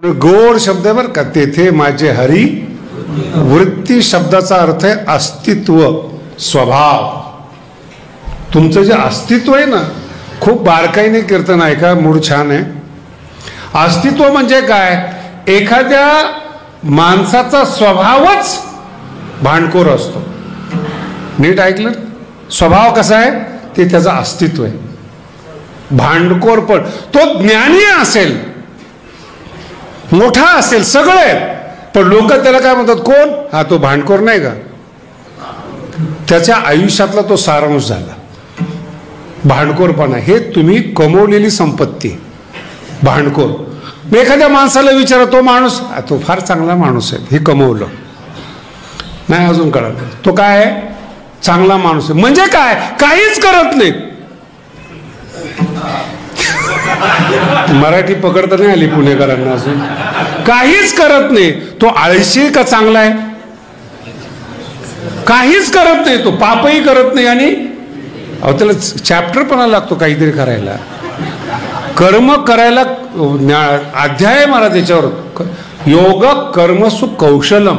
गोड शब्द बर का, तेथे माझे हरी. वृत्ती शब्दाचा अर्थ आहे अस्तित्व, स्वभाव. तुमचं जे अस्तित्व आहे ना, खूप बारकाईने कीर्तन ऐका, मूड छान आहे. अस्तित्व म्हणजे काय? एखाद्या माणसाचा स्वभावच भांडखोर असतो. नीट ऐकलं? स्वभाव कसा आहे ते त्याचं अस्तित्व आहे. भांडखोर पण तो ज्ञानी असेल, मोठा असेल, सगळे, पण लोक त्याला काय म्हणतात? कोण हा? तो भांडखोर नाही का? त्याच्या आयुष्यातला तो सारांश झाला भांडखोरपणा. हे तुम्ही कमवलेली संपत्ती. भांडखोर एखाद्या माणसाला विचारा, तो माणूस तो फार चांगला माणूस आहे, हे कमवलं नाही, अजून कळलं. तो काय आहे? चांगला माणूस आहे. म्हणजे काय? काहीच करत नाही. मराठी पकडता नाही आली पुणेकरांना अजून. काहीच करत नाही. तो आळशी का चांगला आहे? काहीच करत नाही. तो पापही करत नाही आणि त्याला चॅप्टर पण लागतो काहीतरी करायला, कर्म करायला. अध्याय मला त्याच्यावर, योग कर्मसु कौशलम.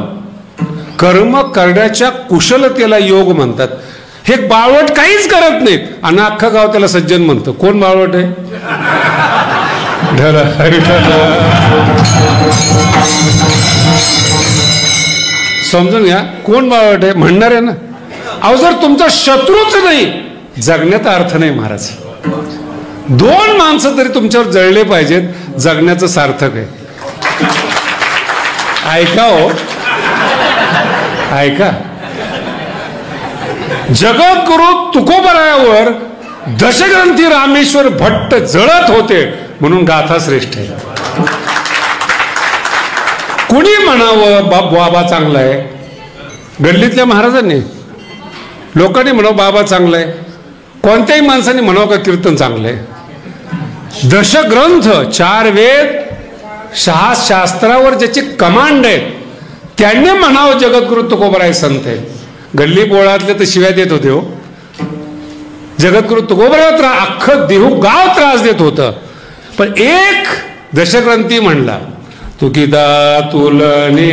कर्म करण्याच्या कुशलतेला योग म्हणतात. हे बावळट काहीच करत नाहीत आणि अख्खं गाव त्याला सज्जन म्हणतं. कोण बावळट आहे? समजून घ्या, कोण बावळट आहे म्हणणार आहे ना. अहो, जर तुमचा शत्रूच नाही, जगण्याचा अर्थ नाही महाराज. दोन माणसं तरी तुमच्यावर जळले पाहिजेत, जगण्याचं सार्थक आहे. ऐका हो, ऐका. जगद्गुरु तुकोबरायावर दशग्रंथी रामेश्वर भट्ट जळत होते म्हणून गाथा श्रेष्ठ आहे. कुणी म्हणावं बाबा चांगला आहे, गल्लीतल्या महाराजांनी, लोकांनी म्हणावं बाबा चांगला आहे, कोणत्याही माणसाने म्हणावं का कीर्तन चांगलं आहे. दशग्रंथ, 4 वेद, 6 शास्त्रावर ज्याची कमांड आहे, त्यांनी म्हणावं जगद्गुरु तुकोबराय संत आहे. गल्ली बोळातले तर शिव्या देत होते हो. जगद्गुरु तुकोबराय अख्खं देहू गाव त्रास देत होतं, पण एक दशग्रंथी म्हणला, तुकिता तुलने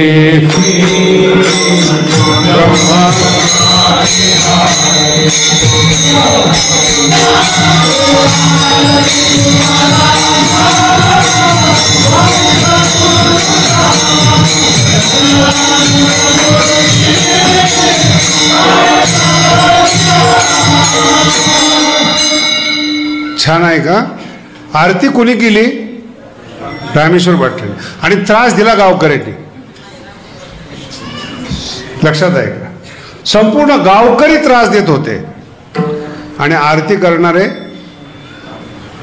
छान आहे का? आरती कोणी केली? रामेश्वर भट्ट. आणि त्रास दिला गावकऱ्यांनी. लक्षात आहे का? संपूर्ण गावकरी त्रास देत होते आणि आरती करणारे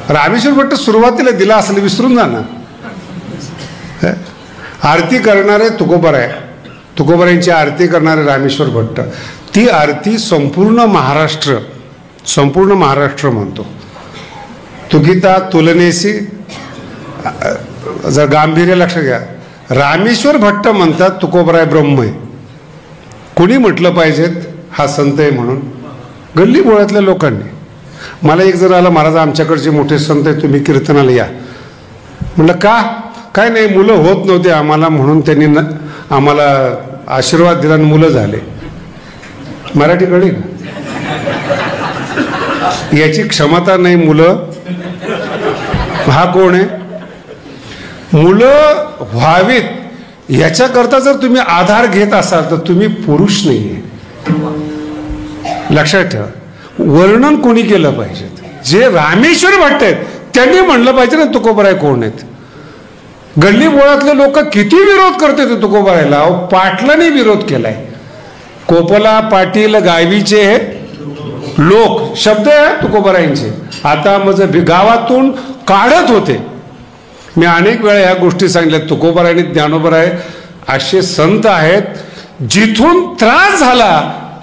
रामेश्वर भट्ट सुरुवातीला दिला असले विसरून जा ना. आरती करणारे तुकोबराय, तुकोबरायांची आरती करणारे रामेश्वर भट्ट. ती आरती संपूर्ण महाराष्ट्र म्हणतो. तुकिता तुलनेशी, जर गांभीर्य लक्ष घ्या, रामेश्वर भट्ट म्हणतात तुकोबराय ब्रह्म आहे. कोणी म्हटलं पाहिजेत हा संत आहे म्हणून? गल्ली बोळातल्या लोकांनी. मला एक जर आला, महाराज आमच्याकडचे मोठे संत आहे, तुम्ही कीर्तनाला या. म्हटलं का? काय नाही, मुलं होत नव्हते आम्हाला म्हणून त्यांनी आम्हाला आशीर्वाद दिला आणि मुलं झाले. मराठी कळली का? याची क्षमता नाही मुलं. हा कोण आहे? मुलं व्हावीत याच्याकरता जर तुम्ही आधार घेत असाल तर तुम्ही पुरुष नाहीये. लक्षात ठेवा. वर्णन कोणी केलं पाहिजे? जे रामेश्वर भट्ट आहेत त्यांनी म्हणलं पाहिजे ना तुकोबराय कोण आहेत. गल्ली बोळातले लोक किती विरोध करते ते तुकोबरायला. पाटलांनी विरोध केलाय. कोपला पाटील गावीचे लोक शब्द आहे तुकोबरायांचे. आता माझं गावातून काढत होते. मी अनेक वेळा ह्या गोष्टी सांगितल्या. तुकोबराय आणि ज्ञानोबराय असे संत आहेत, जिथून त्रास झाला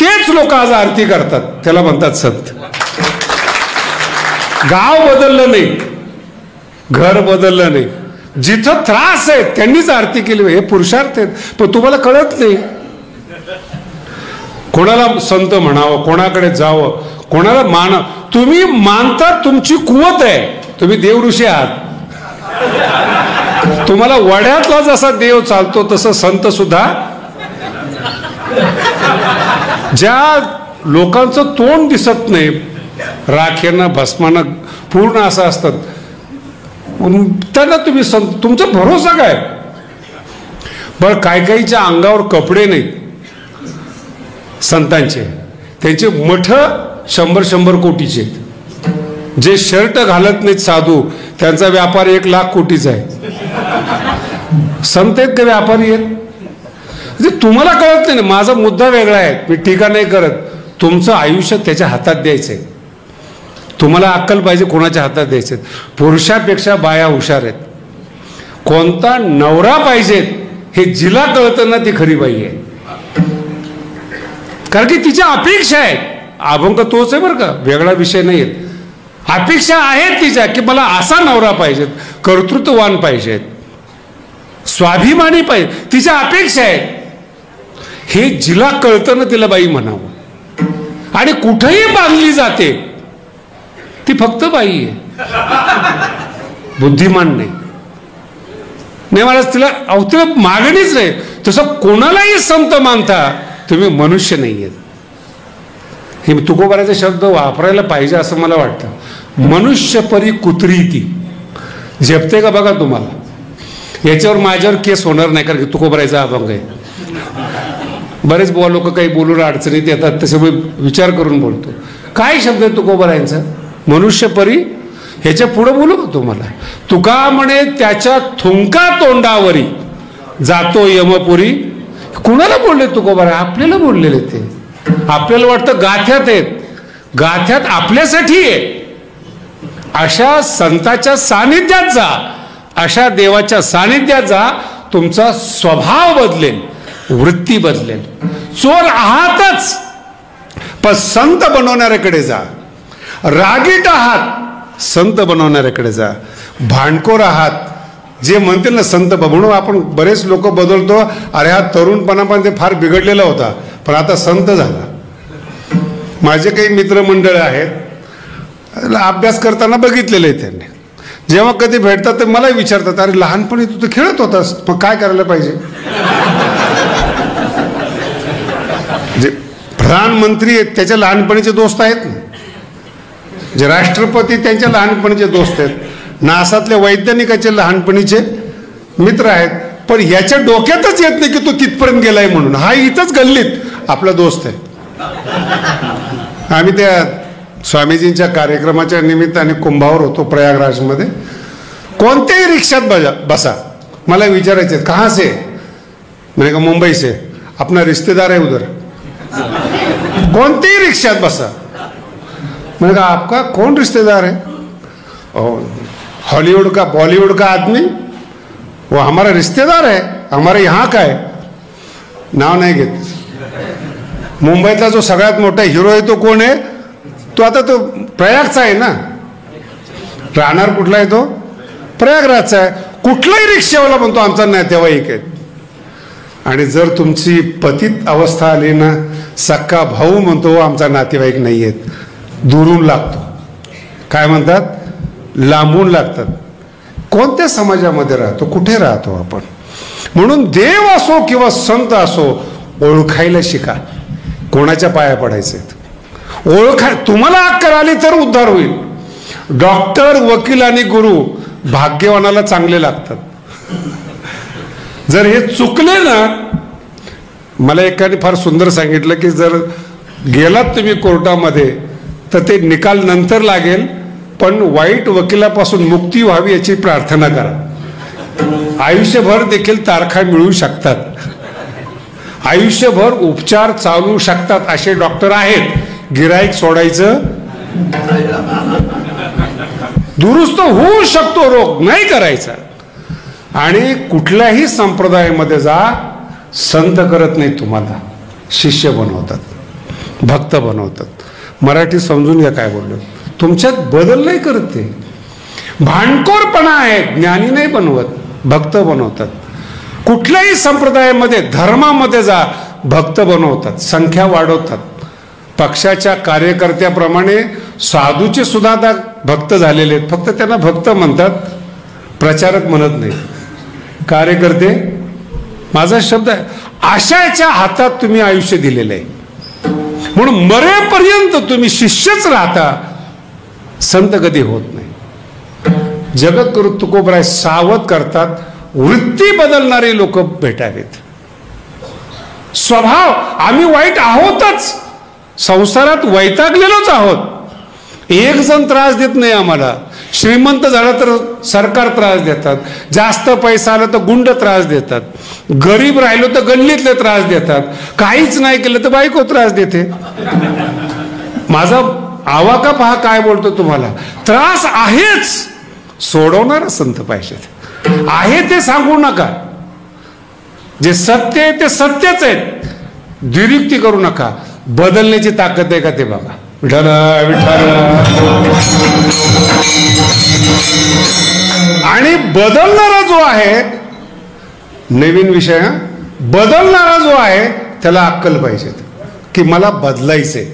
तेच लोक आज आरती करतात, त्याला म्हणतात संत. गाव बदललं नाही, घर बदललं नाही, जिथं त्रास आहे त्यांनीच आरती केली. हे पुरुषार्थ आहेत, पण तुम्हाला कळत नाही. कोणाला संत म्हणावं, कोणाकडे जावं, कोणाला मान. तुम्ही मानता, तुमची कुवत आहे, तुम्ही देवऋषी आहात. तुम्हाला वड्यातला जसा देव चालतो तसं संत सुद्धा, ज्या लोकांचं तोंड दिसत नाही, राखेनं भस्मानं पूर्ण असं असतात, त्यांना तुम्ही संत, तुमचा भरोसा काय? बरं, काही काहीच्या अंगावर कपडे नाहीत संतांचे, त्यांचे मठ 100-100 कोटीचे, जे शर्ट घालत नाहीत साधू, त्यांचा व्यापार 1,00,000 कोटीचा आहे. संत आहेत का व्यापारी आहेत? म्हणजे तुम्हाला कळत नाही ना. माझा मुद्दा वेगळा आहे, मी टीका नाही करत. तुमचं आयुष्य त्याच्या हातात द्यायचंय. तुम्हाला अक्कल पाहिजे कोणाच्या हातात द्यायचे. पुरुषापेक्षा बाया हुशार आहेत. कोणता नवरा पाहिजेत हे जिला कळतं ना ती खरी बाई आहे, कारण की तिच्या अपेक्षा आहेत. अभंग तोच आहे बरं का, वेगळा विषय नाही आहेत. अपेक्षा आहेत तिच्या की मला असा नवरा पाहिजेत, कर्तृत्ववान पाहिजेत, स्वाभिमानी पाहिजे, तिच्या अपेक्षा आहेत. हे जिला कळतं ना तिला बाई म्हणावं. आणि कुठेही बांधली जाते ती फक्त बाई आहे, बुद्धिमान नाही. नाही मला तिला मागणीच नाही. तसं कोणालाही संत मानता, तुम्ही मनुष्य नाही आहेत. हे तुकोबाराचे शब्द वापरायला पाहिजे असं मला वाटतं. मनुष्य परी कुत्री ती झेपते का बघा तुम्हाला. याच्यावर माझ्यावर केस होणार नाही, कारण की तुकोबाराचा अभंग आहे. बरेच लोक काही बोलून अडचणीत येतात, तसे मी विचार करून बोलतो. काय शब्द आहे तुकोबारायांचा? मनुष्य परी. ह्याच्या पुढे बोलू का तुम्हाला? तुका म्हणे त्याच्या थुंका तोंडावरी जातो यमपुरी. कुणाला बोलले तुकोबारा? आपल्याला बोललेले ते. आपल्याला वाटतं गाथ्यात आहेत, गाथ्यात आपल्यासाठी आहे. अशा संताच्या सानिध्यात जा, अशा देवाच्या सानिध्यात जा, तुमचा स्वभाव बदलेल, वृत्ती बदलेल. चोर आहातच पण संत बनवणाऱ्याकडे जा. रागीट आहात, संत बनवणाऱ्याकडे जा. भांडखोर आहात, जे म्हणतील ना संत म्हणून आपण बरेच लोक बदलतो. अरे हा तरुणपणा पण ते फार बिघडलेला होता, पण आता संत झाला. माझे काही मित्रमंडळ आहेत, अभ्यास करताना बघितलेलं आहे त्यांनी. जेव्हा कधी भेटतात तर मला विचारतात, अरे लहानपणी तू तर खेळत होतास, मग काय करायला पाहिजे? जे प्रधानमंत्री आहेत त्याच्या लहानपणीचे दोस्त आहेत ना, जे राष्ट्रपती त्यांच्या लहानपणीचे दोस्त आहेत, नासातल्या वैज्ञानिकाचे लहानपणीचे मित्र आहेत. पण याच्या डोक्यातच येत नाही की तो तिथपर्यंत गेलाय म्हणून. हा इथंच गल्लीत आपला दोस्त आहे. आम्ही त्या स्वामीजींच्या कार्यक्रमाच्या निमित्ताने कुंभावर होतो प्रयागराजमध्ये. कोणत्याही रिक्षात बसा, मला विचारायचे कहाँ से? मैंने कहा मुंबई से. अपना रिश्तेदार है उधर. कोणत्याही रिक्षात बसा, मैंने कहा आपका कौन रिश्तेदार है? हॉलीवुड का बॉलीवुड का आदमी, वो हमारा रिश्तेदार है, हमारे यहाँ का है. नाव नाही घेत. मुंबईतला जो सगळ्यात मोठा हिरो आहे तो कोण आहे? तो आता तो प्रयागचा आहे ना. राहणार कुठला आहे तो? प्रयागराजचा आहे. कुठलाही रिक्षावाला म्हणतो आमचा नातेवाईक आहे. आणि जर तुमची पतित अवस्था आली ना, सक्का भाऊ म्हणतो आमचा नातेवाईक नाही आहेत. दुरून लागतो. काय म्हणतात? लांबून लागतात. कोणत्या समाजामध्ये राहतो, कुठे राहतो आपण? म्हणून देव असो किंवा संत असो, ओळखायला शिका. कोणाच्या पाया पडायचे तुम्हाला अक्कल आली तर उद्धार होईल. डॉक्टर, वकील आणि गुरु भाग्यवानाला चांगले लागतात. जर हे चुकले ना, मला एकाने फार सुंदर सांगितलं की जर गेलात तुम्ही कोर्टामध्ये तर ते निकाल नंतर लागेल, पण वाईट वकिलापासून मुक्ती व्हावी याची प्रार्थना करा. आयुष्यभर देखील तारखा मिळू शकतात, आयुष्यभर उपचार चालू शकतात असे डॉक्टर आहेत. गिराईक सोडायचं, दुरुस्त होऊ शकतो रोग, नाही करायचा. आणि कुठल्याही संप्रदायामध्ये जा, संत करत नाही तुम्हाला, शिष्य बनवतात, भक्त बनवतात. मराठी समजून घ्या काय बोललो. तुमच्यात बदल नाही करत ते. भांडखोरपणा आहे, ज्ञानी नाही बनवत, भक्त बनवतात. कुठल्याही संप्रदायामध्ये, धर्मामध्ये जा, भक्त बनवतात, संख्या वाढवतात. पक्षाच्या कार्यकर्त्याप्रमाणे साधूचे सुद्धा आता भक्त झालेले आहेत. फक्त त्यांना भक्त म्हणतात, प्रचारक म्हणत नाही. कार्यकर्ते, माझा शब्द आहे, अशाच्या हातात तुम्ही आयुष्य दिलेलं आहे. म्हणून मरेपर्यंत तुम्ही शिष्यच राहता, संत कधी होत नाही. जगद्गुरु तुकोबराय सावध करतात, वृत्ती बदलणारे लोक भेटावेत. स्वभाव आम्ही वाईट आहोतच, संसारात वैतागलेलोच आहोत. एक जण त्रास देत नाही आम्हाला. श्रीमंत झाला तर सरकार त्रास देतात, जास्त पैसा आला तर गुंड त्रास देतात, गरीब राहिलो तर गल्लीतले त्रास देतात, काहीच नाही केलं तर बायको त्रास देते. माझा आवाका पहा काय बोलतो तुम्हाला. त्रास आहेच, सोडवणार संत पाहिजेत. आहे ते सांगू नका. जे सत्य आहे ते सत्यच आहे, द्विरुक्ती करू नका. बदलण्याची ताकद आहे का ते बघा. विठ्ठल विठ्ठल. आणि बदलणारा जो आहे, नवीन विषय, बदलणारा जो आहे त्याला अक्कल पाहिजे की मला बदलायचंय.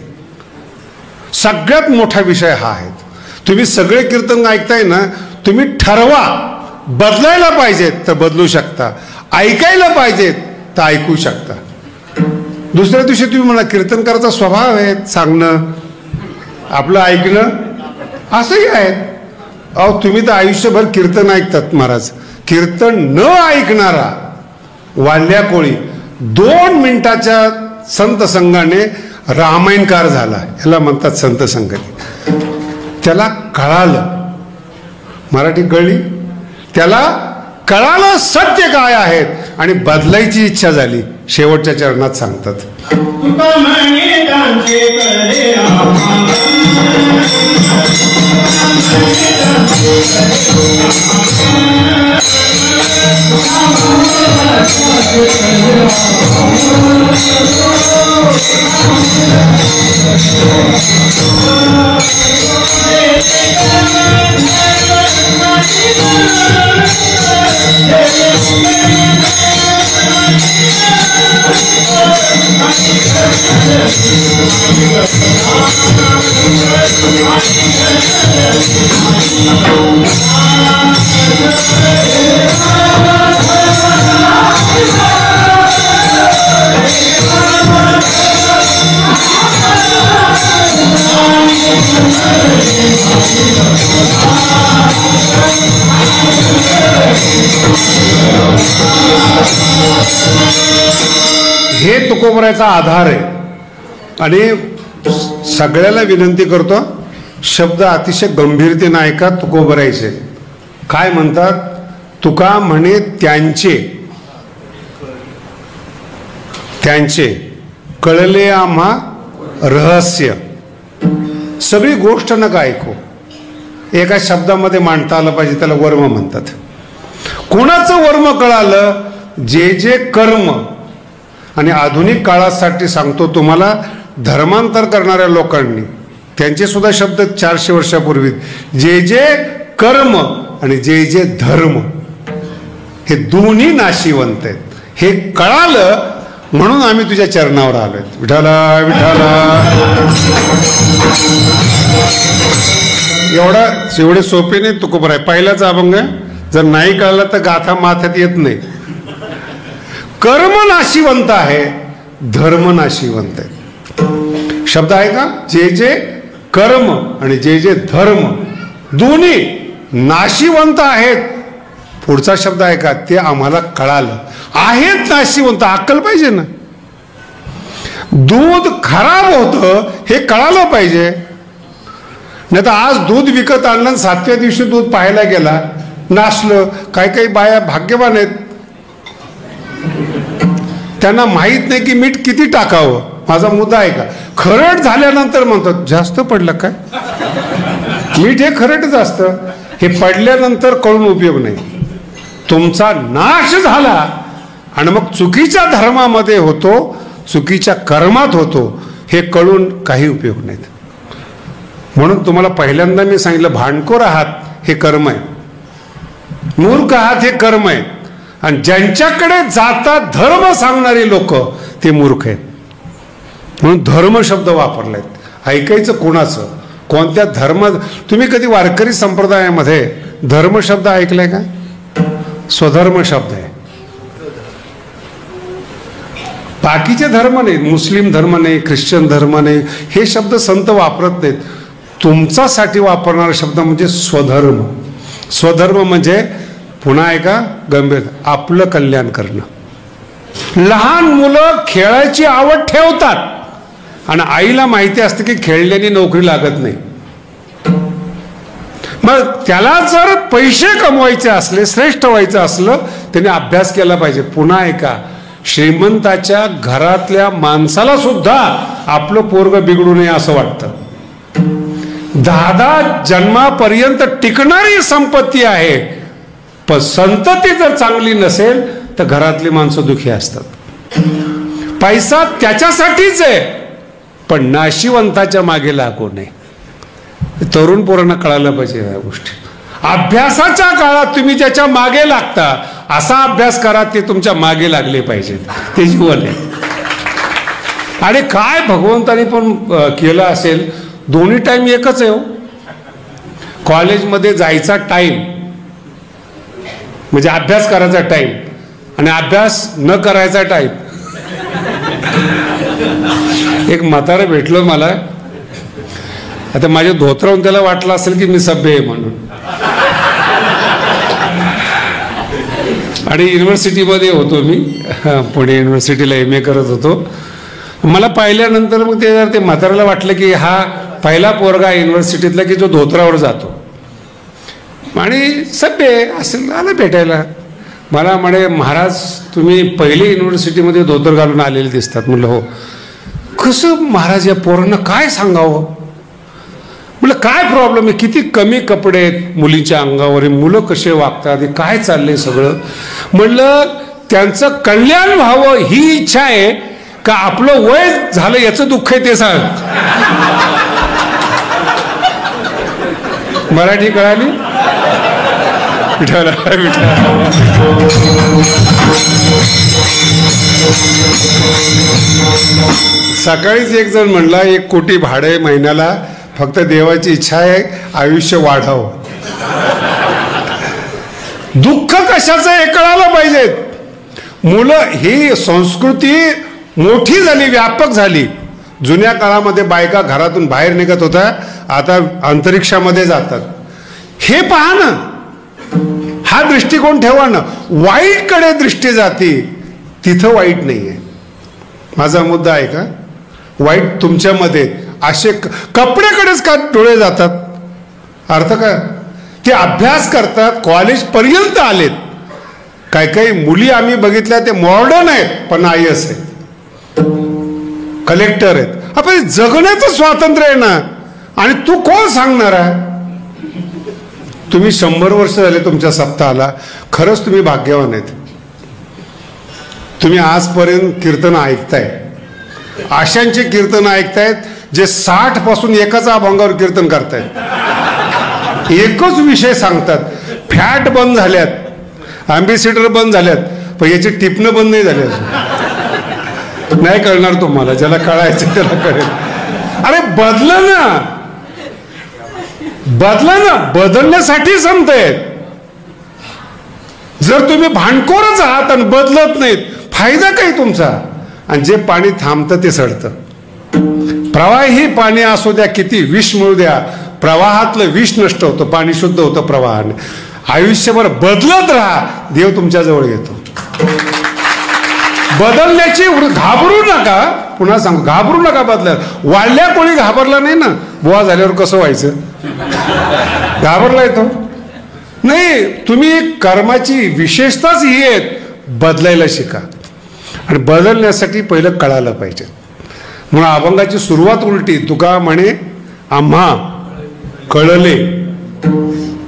सगळ्यात मोठा विषय हा आहे. तुम्ही सगळे कीर्तन ऐकताय ना, तुम्ही ठरवा बदलायला पाहिजेत तर बदलू शकता, ऐकायला पाहिजेत तर ऐकू शकता. दुसऱ्या दिवशी तुम्ही म्हणा कीर्तनकाराचा स्वभाव आहे सांगणं, आपलं ऐकणं, असंही आहे. अहो तुम्ही तर आयुष्यभर कीर्तन ऐकतात महाराज. कीर्तन न ऐकणारा वाल्या कोळी 2 मिनिटाच्या संत संघाने रामायणकार झाला, याला म्हणतात संत संगती. त्याला कळालं, मराठी कळली, त्याला कळालं सत्य काय आहेत आणि बदलायची इच्छा झाली. शेवटच्या चरणात सांगतात, हे तुकोबरायचा आधार आहे. आणि सगळ्याला विनंती करतो, शब्द अतिशय गंभीरतेने ऐका. तुकोबरायचे काय म्हणतात, तुका म्हणे त्यांचे कळले आम्हा रहस्य. सगळी गोष्ट नका ऐकू, एका शब्दामध्ये मांडता आलं पाहिजे, त्याला वर्म म्हणतात. कोणाचं वर्म कळालं, जे जे कर्म. आणि आधुनिक काळासाठी सांगतो तुम्हाला, धर्मांतर करणाऱ्या लोकांनी त्यांचे सुद्धा शब्द 400 वर्षापूर्वी, जे जे कर्म आणि जे जे धर्म, हे दोन्ही नाशिवंत आहेत. हे कळालं म्हणून आम्ही तुझ्या चरणावर आलोय. विठाला विठाला. एवढे सोपे नाही तुकोबराय. पहिलाच अभंग, जर नाही कळलं तर गाथा माथ्यात येत नाही. कर्म नाशिवंत आहे, धर्म नाशिवंत आहे. शब्द आहे का, जे जे कर्म आणि जे जे धर्म दोन्ही नाशिवंत आहेत. पुढचा शब्द आहे का, ते आम्हाला कळालं. आहेत नाशिवंत, अक्कल पाहिजे ना. दूध खराब होतं हे कळालं पाहिजे. नाही तर आज दूध विकत आणलं, 7व्या दिवशी दूध पाहायला गेला, नासलं. काही बाया भाग्यवान आहेत, त्यांना माहीत नाही की मीठ किती टाकावं. माझा मुद्दा आहे का, खरट झाल्यानंतर म्हणतात जास्त पडलं काय, मीठ हे खरटच असतं. हे पडल्यानंतर कळून उपयोग नाही. तुमचा नाश झाला आणि मग चुकीच्या धर्मामध्ये होतो, चुकीच्या कर्मात होतो, हे कळून काही उपयोग नाहीत. म्हणून तुम्हाला पहिल्यांदा मी सांगितलं, भांडखोर आहात हे कर्म आहे, मूर्ख आहात हे कर्म आहे. आणि ज्यांच्याकडे जातात धर्म सांगणारे लोक ते मूर्ख आहेत. म्हणून धर्म शब्द वापरलाय. ऐकायचं कोणाचं, कोणत्या धर्म. तुम्ही कधी वारकरी संप्रदायामध्ये धर्म शब्द ऐकलाय का? स्वधर्म शब्द आहे. बाकीचे धर्म नाही, मुस्लिम धर्म नाही, ख्रिश्चन धर्म नाही, हे शब्द संत वापरत नाहीत. तुमच्यासाठी वापरणारा शब्द म्हणजे स्वधर्म. स्वधर्म म्हणजे पुन्हा एका गंभीर आपलं कल्याण करणं. लहान मुलं खेळायची आवड ठेवतात आणि आईला माहिती असते की खेळल्याने नोकरी लागत नाही. मग त्याला जर पैसे कमवायचे असले, श्रेष्ठ व्हायचं असलं, त्याने अभ्यास केला पाहिजे. पुन्हा एका श्रीमंताच्या घरातल्या माणसाला सुद्धा आपलं पोरग बिघडू नये असं वाटतं. 10 जन्मापर्यंत टिकणारी संपत्ती आहे, पण संतती जर चांगली नसेल तर घरातली माणसं दुखी असतात. पैसा त्याच्यासाठीच आहे, पण नाशिवंताच्या मागे लागू नये. तरुण पोरांना कळायला पाहिजे या गोष्टी. अभ्यासाच्या काळात तुम्ही ज्याच्या मागे लागता असा अभ्यास करा ते तुमच्या मागे लागले पाहिजेत. ते जीवन आहे. आणि काय भगवंतानी पण केलं असेल, दोन्ही टाइम एकच आहे हो. कॉलेजमध्ये जायचा टाइम म्हणजे अभ्यास करायचा टाइम आणि अभ्यास न करायचा टाइम. एक म्हातारा भेटलो मला. आता माझे धोत्रावून त्याला वाटलं असेल की मी सभ्य आहे म्हणून. आणि युनिव्हर्सिटीमध्ये होतो मी, पुणे युनिव्हर्सिटीला MA करत होतो. मला पाहिल्यानंतर मग ते म्हाताऱ्याला वाटलं की हा पहिला पोरगा युनिव्हर्सिटीतला की जो धोत्रावर जातो आणि सभ्य असेल. आला भेटायला. मला म्हणे महाराज तुम्ही पहिले युनिव्हर्सिटीमध्ये धोतर घालून आलेले दिसतात. म्हणलं हो. कसं महाराज या पोरांना काय सांगावं. म्हणलं काय प्रॉब्लेम आहे, किती कमी कपडे आहेत मुलींच्या अंगावर, मुलं कसे वागतात, काय चाललंय सगळं. म्हणलं त्यांचं कल्याण व्हावं ही इच्छा आहे का आपलं वय झालं याचं दुःख आहे ते सांग. मराठी कळाली. सकाळीच एक जण म्हणला 1 कोटी भाडे महिन्याला, फक्त देवाची इच्छा आहे आयुष्य वाढावं. दुःख कशाचं हे कळायला पाहिजेत. मुलं ही संस्कृती मोठी झाली, व्यापक झाली. जुन्या काळामध्ये बायका घरातून बाहेर निघत होत्या, आता अंतरिक्षामध्ये जातात. हे पहा ना, हा दृष्टिकोन ठेवा ना. वाईटकडे दृष्टी जाते, तिथं वाईट नाहीये. माझा मुद्दा आहे का वाईट तुमच्यामध्ये. असे कपड्याकडेच का डोळे जातात. अर्थ काय. ते अभ्यास करतात, कॉलेज पर्यंत आलेत. काही मुली आम्ही बघितल्या ते मॉडर्न आहेत पण IAS आहेत, कलेक्टर आहेत. आपण जगण्याचं स्वातंत्र्य आहे ना. आणि तू कोण सांगणार आहे. तुम्ही 100 वर्ष झाले तुमच्या सप्ताहाला, खरंच तुम्ही भाग्यवान आहेत. तुम्ही आजपर्यंत कीर्तन ऐकताय, आशांचे कीर्तन ऐकतायत जे 60 पासून एकाच अभंगावर कीर्तन करतायत. एकच विषय सांगतात. फॅट बंद झाल्यात, अँबॅसिडर बंद झाल्यात, पण याची टिपणं बंद नाही झाली अजून. नाही कळणार तुम्हाला, ज्याला कळायचं त्याला कळेल. अरे बदला ना, बदला ना. बदलण्यासाठी संत आहेत. जर तुम्ही भांडखोरच आहात आणि बदलत नाहीत, फायदा काय तुमचा. आणि जे पाणी थांबतं ते सडतं. प्रवाही पाणी असू द्या, किती विष मिळू द्या, प्रवाहातलं विष नष्ट होतं, पाणी शुद्ध होतं प्रवाहाने. आयुष्यभर बदलत राहा, देव तुमच्या जवळ येतो. बदलण्याची घाबरू नका. पुन्हा सांगू, घाबरू नका बदलायला. वाढल्या कोणी घाबरला नाही ना. बुवा झाल्यावर कसं व्हायचं, घाबरला येतो नाही. तुम्ही कर्माची विशेषताच ही आहे, बदलायला शिका. आणि बदलण्यासाठी पहिलं कळायला पाहिजे. म्हणून अभंगाची सुरुवात उलटी. तुका म्हणे आम्हा कळले.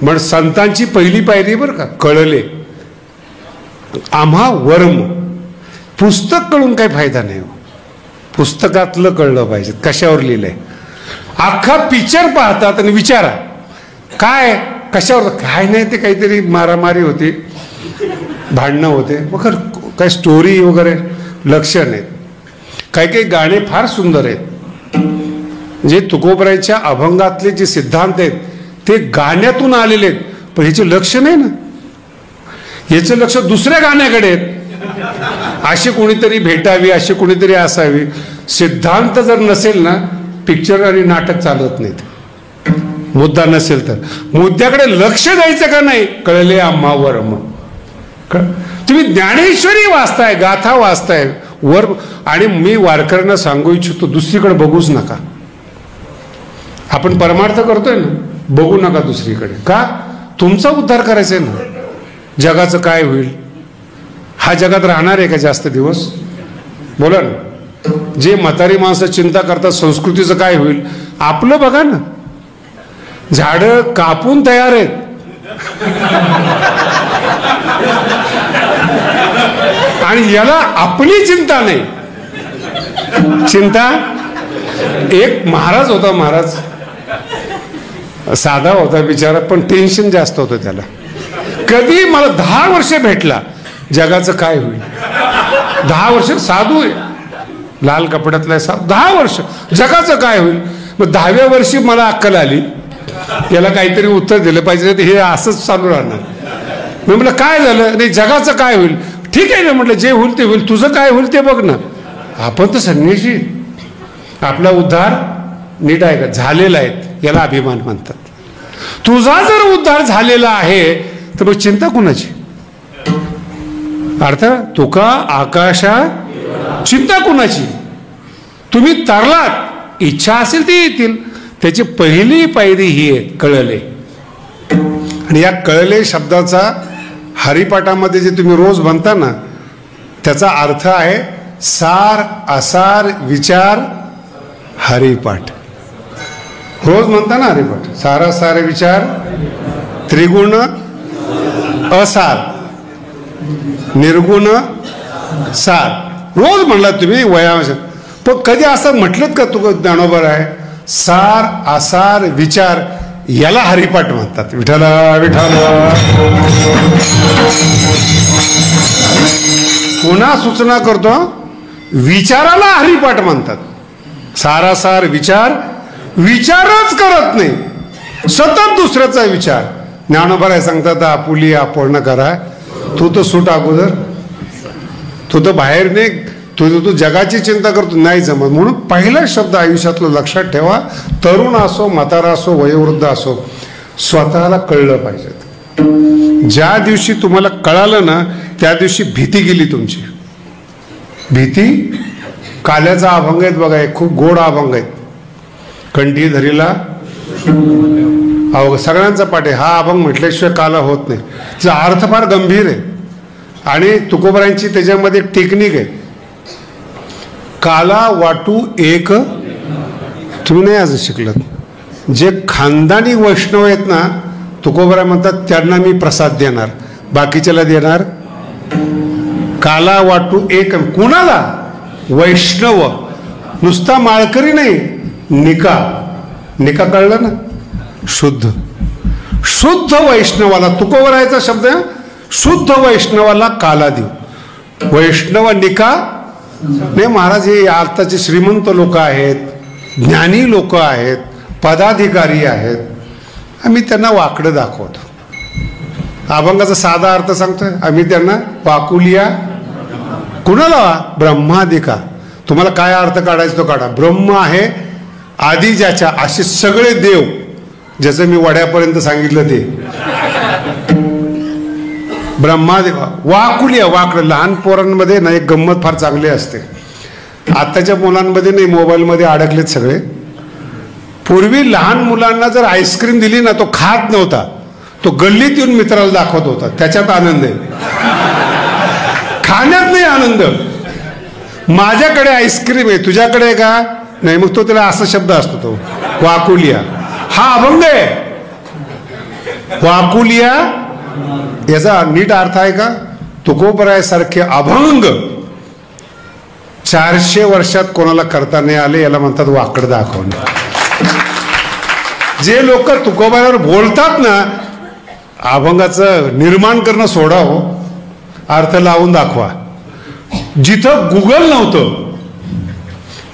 म्हण संतांची पहिली पायरी बरं का, कळले. आम्हा वर्म. पुस्तक कळून काही फायदा नाही. पुस्तकातलं कळलं पाहिजे कशावर लिहिलंय. अख्खा पिक्चर पाहतात आणि विचारा काय कशावर. काय नाही, ते काहीतरी मारामारी होती, भांडणं होते, मग काही स्टोरी वगैरे लक्ष नाहीत. काही गाणे फार सुंदर आहेत. जे तुकोबरायच्या अभंगातले जे सिद्धांत आहेत ते गाण्यातून आलेले आहेत, पण ह्याचे लक्ष नाही ना. याचं लक्ष दुसऱ्या गाण्याकडे आहेत. अशी कोणीतरी भेटावी, अशी कोणीतरी असावी. सिद्धांत जर नसेल ना, पिक्चर आणि नाटक चालत नाहीत. मुद्दा नसेल तर मुद्द्याकडे लक्ष द्यायचं का नाही. कळले आम्हावर मग. तुम्ही ज्ञानेश्वरी वाचताय, गाथा वाचताय वर, आणि मी वारकऱ्यांना सांगू इच्छितो दुसरीकडे बघूच नका. आपण परमार्थ करतोय ना, बघू नका दुसरीकडे. का? तुमचा उद्धार करायचा आहे ना. जगाचं काय होईल? हा जगात राहणार आहे का जास्त दिवस? बोला ना. जे म्हातारी माणसं चिंता करतात संस्कृतीचं काय होईल, आपलं बघा ना. झाडं कापून तयार आहेत. आणि याला आपली चिंता नाही. चिंता. एक महाराज होता, महाराज साधा होता बिचारा, पण टेन्शन जास्त होतं त्याला. कधी मला 10 वर्ष भेटला, जगाचं काय होईल. 10 वर्ष साधू आहे, लाल कपड्यातला साधू. 10 वर्ष जगाचं काय होईल. मग 10व्या वर्षी मला अक्कल आली, याला काहीतरी उत्तर दिलं पाहिजे, हे असंच चालू राहणार. मी म्हटलं काय झालं. नाही, जगाचं काय होईल. ठीक आहे ना म्हटलं, जे होईल ते होईल, तुझं काय होईल ते बघ ना. आपण तर संन्यासी, आपला उद्धार नीट आहे का झालेला आहे, याला अभिमान म्हणतात. तुझा जर उद्धार झालेला आहे तर मग चिंता कुणाची. अर्थ तुका आकाशा चिंता कुणाची. तुम्ही तरलात, इच्छा असेल ती येतील. त्याची पहिली पायरी ही आहे कळले. आणि या कळले शब्दाचा हरिपाठामध्ये जे तुम्ही रोज म्हणता ना, त्याचा अर्थ आहे सार असार विचार हरिपाठ. रोज म्हणता ना हरिपाठ. सार असार विचार, त्रिगुण असार, निर्गुण सार. रोज म्हणला तुम्ही वयानुसार. पण कधी असं म्हटलं का तू ज्ञानोबर आहे. सार असार विचार याला हरिपाठ म्हणतात. विठ्ठला विठ्ठला. पुन्हा सूचना करतो, विचाराला हरिपाठ म्हणतात. सारासार विचार, विचारच करत नाही, सतत दुसऱ्याचा विचार. ज्ञानोबा सांगतात आपुली आपण करा. तू तर सुट अगोदर, तू तर बाहेर नाही, तू जगाची चिंता करतो, नाही जमत. म्हणून पहिला शब्द आयुष्यातला लक्षात ठेवा. तरुण असो, म्हातारा असो, वयोवृद्ध असो, स्वतःला कळलं पाहिजे. ज्या दिवशी तुम्हाला कळालं ना, त्या दिवशी भीती गेली तुमची. भीती काल्याचा अभंग आहेत बघा, एक खूप गोड अभंग आहेत. कंठी धरीला अहो, सगळ्यांचा पाठ आहे. हा अभंग म्हटल्याशिवाय काला होत नाही. त्याचा अर्थ फार गंभीर आहे. आणि तुकोबरांची त्याच्यामध्ये टेक्निक आहे. काला वाटू एक. तुम्ही नाही आज शिकलात. जे खानदानी वैष्णव आहेत ना, तुकोबरा म्हणतात त्यांना मी प्रसाद देणार, बाकीच्याला देणार. काला वाटू एक. कुणाला? वैष्णव. नुसता माळकरी नाही, निका. निका कळलं ना, शुद्ध. शुद्ध वैष्णवाला तुकोबरायचा शब्द आहे. शुद्ध वैष्णवाला काला देऊ. वैष्णव निका नाही. महाराज हे आताचे श्रीमंत लोक आहेत, ज्ञानी लोक आहेत, पदाधिकारी आहेत, आम्ही त्यांना वाकडं दाखवतो. अभंगाचा साधा अर्थ सांगतोय. आम्ही त्यांना वाकुलिया. कुणाला? ब्रह्मादिका. तुम्हाला काय अर्थ काढायचा तो काढा. ब्रह्म आहे आधी ज्याच्या, असे सगळे देव, ज्याचं मी वड्यापर्यंत सांगितलं ते ब्रह्मादेव. वाकुलिया, वाकड. लहान पोरांमध्ये ना एक गंमत फार चांगली असते. आताच्या मुलांमध्ये नाही, मोबाईलमध्ये अडकलेत सगळे. पूर्वी लहान मुलांना जर आईस्क्रीम दिली ना, तो खात नव्हता, तो गल्लीत येऊन मित्राला दाखवत होता. त्याच्यात आनंद आहे, खाण्यात नाही आनंद. माझ्याकडे आईस्क्रीम आहे, तुझ्याकडे आहे का? नाही. मग तो त्याला असा शब्द असतो तो वाकुलिया. हा अभंग आहे. वाकुलिया याचा नीट अर्थ आहे का? तुकोबरायासारखे अभंग 400 वर्षात कोणाला करता नाही आले, याला म्हणतात वाकड दाखवणे. जे लोक तुकोबरावर बोलतात ना, अभंगाचं निर्माण करणं सोडावं, अर्थ लावून दाखवा. जिथं गुगल नव्हतं,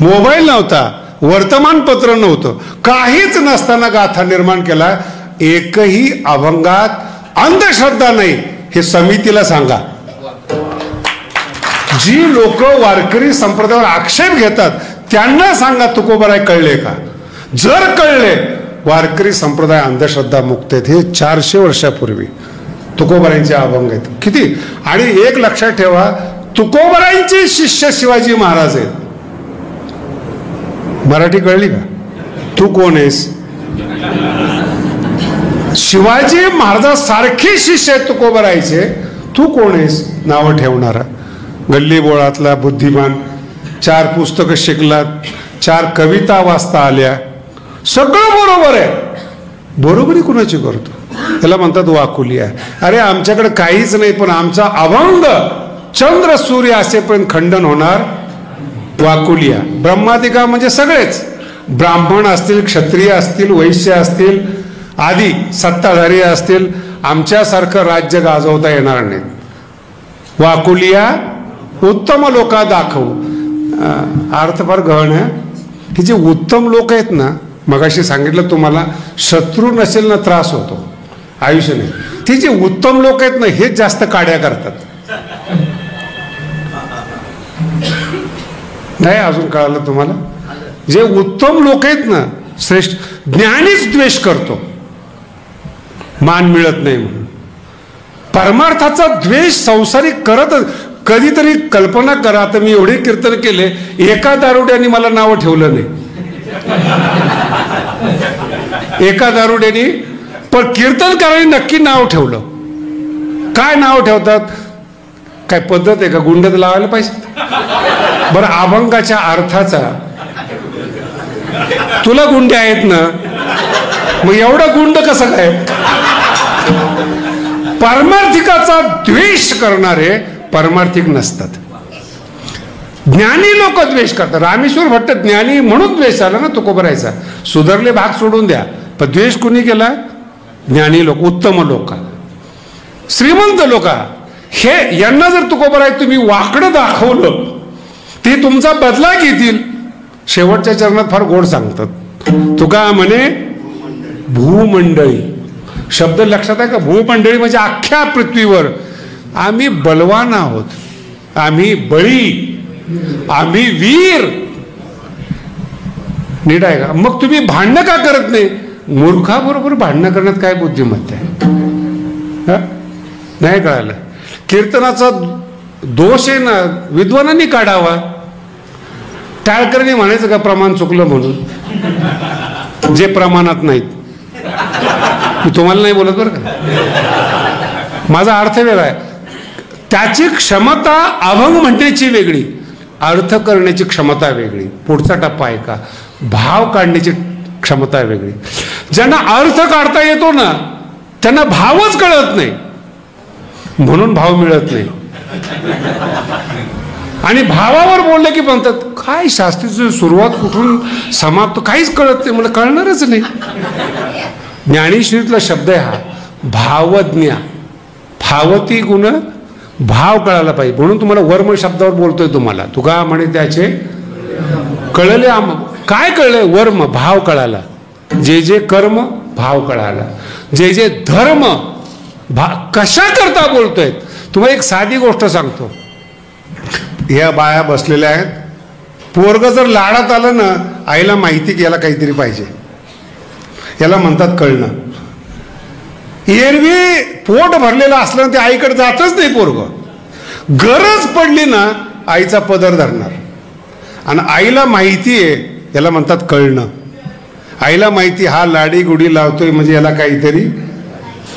मोबाईल नव्हता, वर्तमानपत्र नव्हतं, काहीच नसताना गाथा निर्माण केला. एकही अभंगात अंधश्रद्धा नाही, हे समितीला सांगा. जी लोक वारकरी संप्रदायावर आक्षेप घेतात त्यांना सांगा तुकोबाराय कळले का. जर कळले वारकरी संप्रदाय अंधश्रद्धा मुक्त आहेत. हे 400 वर्षापूर्वी तुकोबारायांचे अभंग आहेत. किती. आणि एक लक्षात ठेवा, तुकोबारायांचे शिष्य शिवाजी महाराज आहेत. मराठी कळली का. तू कोण आहेस. शिवाजी महाराजांसारखे शिष्य आहेत तुकोबारायचे. तू कोण आहेस नावं ठेवणारा. गल्ली बोळातला बुद्धिमान, 4 पुस्तकं शिकलात, 4 कविता वाचता आल्या, सगळं बरोबर आहे. बरोबरी कुणाची करतो. त्याला म्हणतात वाकुलिया. अरे आमच्याकडे काहीच नाही, पण आमचा अभंग चंद्र सूर्य असेपर्यंत खंडन होणार. वाकुलिया. ब्रह्मादिका म्हणजे सगळेच, ब्राह्मण असतील, क्षत्रिय असतील, वैश्य असतील, आदी सत्ताधारी असतील, आमच्यासारखं राज्य गाजवता येणार नाही. वाकुलिया उत्तम लोका दाखवू. अर्थ फार गहन आहे. ही जे उत्तम लोक आहेत ना, मगाशी सांगितलं तुम्हाला, शत्रू नसेल ना त्रास होतो, आयुष्य नाही. ती जे उत्तम लोक आहेत ना हेच जास्त काड्या करतात. नाही अजून कळालं तुम्हाला. जे उत्तम लोक आहेत ना, श्रेष्ठ, ज्ञानीच द्वेष करतो, मान मिळत नाही म्हणून. परमार्थाचा द्वेष संसारिक करत. कधीतरी कल्पना करा, आता मी एवढे कीर्तन केले, एका दारुड्याने मला नाव ठेवलं नाही. एका दारुड्याने, पण कीर्तनकारांनी नक्की नाव ठेवलं. काय नाव ठेवतात. काय पद्धत आहे का गुंड लावायला पाहिजे. बरं अभंगाच्या अर्थाचा तुला गुंडे आहेत ना, मग एवढा गुंड कसं काय. पारमार्थिकाचा द्वेष करणारे परमार्थिक नसतात. ज्ञानी लोक द्वेष करतात. रामेश्वर भट्ट ज्ञानी म्हणून द्वेष आला ना तुकोबारायचा. सुधारले भाग सोडून द्या, पण द्वेष कुणी केला. ज्ञानी लोक, उत्तम लोक, श्रीमंत लोक. हे यांना जर तुकोबाराय तुम्ही वाकडं दाखवलं, ते तुमचा बदला घेतील. शेवटच्या चरणात फार गोड सांगतात. तुका म्हणे भूमंडळी. शब्द लक्षात आहे का. भूमंडळी म्हणजे अख्ख्या पृथ्वीवर आम्ही बलवान आहोत, आम्ही बळी, आम्ही वीर. नीट आहे का. मग तुम्ही भांडणं का करत नाही. मूर्खाबरोबर भांडणं करण्यात काय बुद्धिमत्ता आहे. नाही कळालं. कीर्तनाचा दोष आहे ना, विद्वानांनी काढावा. टाळकरणी म्हणायचं का प्रमाण चुकलं म्हणून, जे प्रमाणात नाहीत. मी तुम्हाला नाही बोलत बरं का. माझा अर्थ वेगळा आहे. त्याची क्षमता अभंग म्हणण्याची वेगळी, अर्थ करण्याची क्षमता वेगळी. पुढचा टप्पा आहे का, भाव काढण्याची क्षमता वेगळी. ज्यांना अर्थ काढता येतो ना त्यांना भावच कळत नाही, म्हणून भाव मिळत नाही. आणि भावावर बोललं की म्हणतात काय शास्त्रीची सुरुवात कुठून समाप्त काहीच कळत नाही. मला कळणारच नाही. ज्ञानेश्वरीतला शब्द आहे हा भावज्ञा. भावती गुण, भाव कळायला पाहिजे. म्हणून तुम्हाला वर्म शब्दावर बोलतोय तुम्हाला. तुका म्हणे त्याचे कळले. काय कळलंय. वर्म भाव कळाला. जे जे कर्म भाव कळाला. जे जे धर्म कशा करता बोलतोय. तुम्हाला एक साधी गोष्ट सांगतो. या बाया बसलेल्या आहेत. पोरग जर लाडात आलं ना, आईला माहिती की याला काहीतरी पाहिजे. याला म्हणतात कळणं. एरवी पोट भरलेलं असलं ना ते आईकडे जातच नाही पोरग. गरज पडली ना आईचा पदर धरणार. आणि आईला माहिती आहे याला म्हणतात कळणं. आईला माहिती हा लाडी गुडी लावतोय म्हणजे याला काहीतरी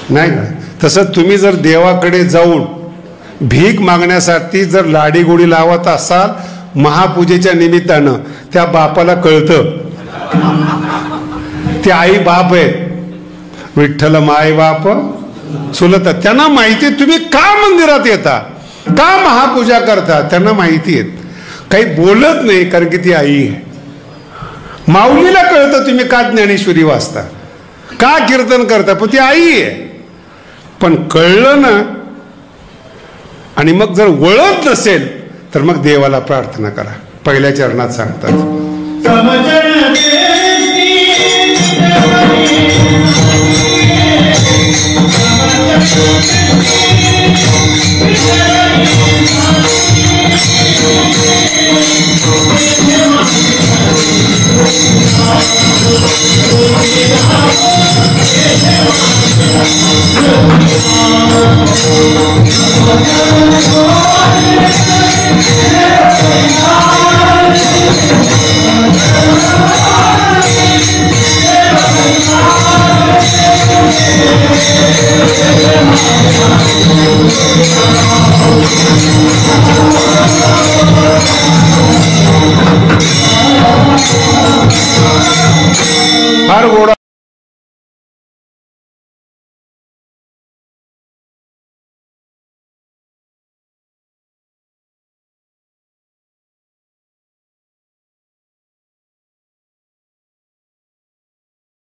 नाही का. तसं तुम्ही जर देवाकडे जाऊन भीक मागण्यासाठी जर लाडी गुडी लावत असाल महापूजेच्या निमित्तानं, त्या बापाला कळतं ते आई बाप आहे. विठ्ठल माय बाप चुलत. त्यांना माहिती तुम्ही का मंदिरात येता, का महापूजा करता. त्यांना माहिती आहे. काही बोलत नाही कारण की ती आई आहे. माऊलीला कळतं तुम्ही का ज्ञानेश्वरी वाचता, का कीर्तन करता, पण ती आई आहे. पण कळलं ना, आणि मग जर वळत नसेल तर मग देवाला प्रार्थना करा. पहिल्या चरणात सांगतात Thank you.